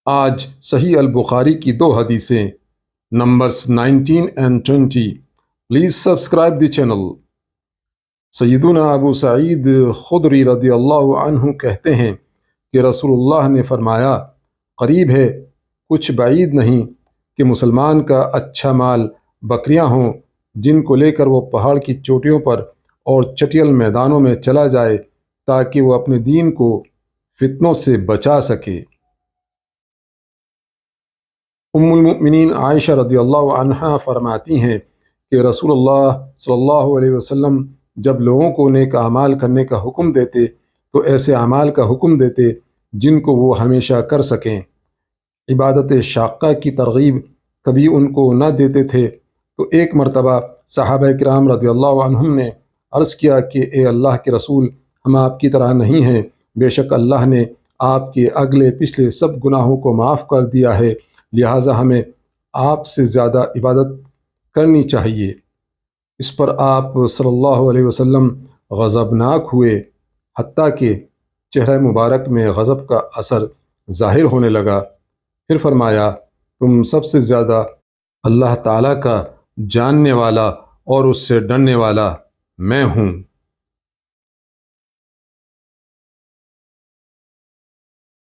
آج صحیح البخاری کی دو حدیثیں numbers 19 and 20. Please subscribe the channel. سیدنا ابو سعید خدری رضی اللہ عنہ کہتے ہیں کہ رسول اللہ نے فرمایا، قریب ہے، کچھ بعید نہیں کہ مسلمان کا اچھا مال بکریاں ہوں جن کو لے کر وہ پہاڑ کی چوٹیوں پر اور چٹیل میدانوں میں چلا جائے تاکہ وہ اپنے دین کو فتنوں سے بچا سکے۔ ام المؤمنین عائشہ رضی اللہ عنہا فرماتی ہیں کہ رسول اللہ صلی اللہ علیہ وسلم جب لوگوں کو نیک اعمال کرنے کا حکم دیتے تو ایسے اعمال کا حکم دیتے جن کو وہ ہمیشہ کر سکیں۔ عبادت شاقہ کی ترغیب کبھی ان کو نہ دیتے تھے تو ایک مرتبہ صحابہ کرام رضی اللہ عنہم نے عرض کیا کہ اے اللہ کے رسول، ہم آپ کی طرح نہیں ہیں، بے شک اللہ نے آپ کے اگلے پچھلے سب گناہوں کو معاف کر دیا ہے، لہٰذا ہمیں آپ سے زیادہ عبادت کرنی چاہیے۔ اس پر آپ صلی اللہ علیہ وسلم غضبناک ہوئے، حتیٰ کہ چہرہ مبارک میں غضب کا اثر ظاہر ہونے لگا۔ پھر فرمایا، تم سب سے زیادہ اللہ تعالیٰ کا جاننے والا اور اس سے ڈرنے والا میں ہوں۔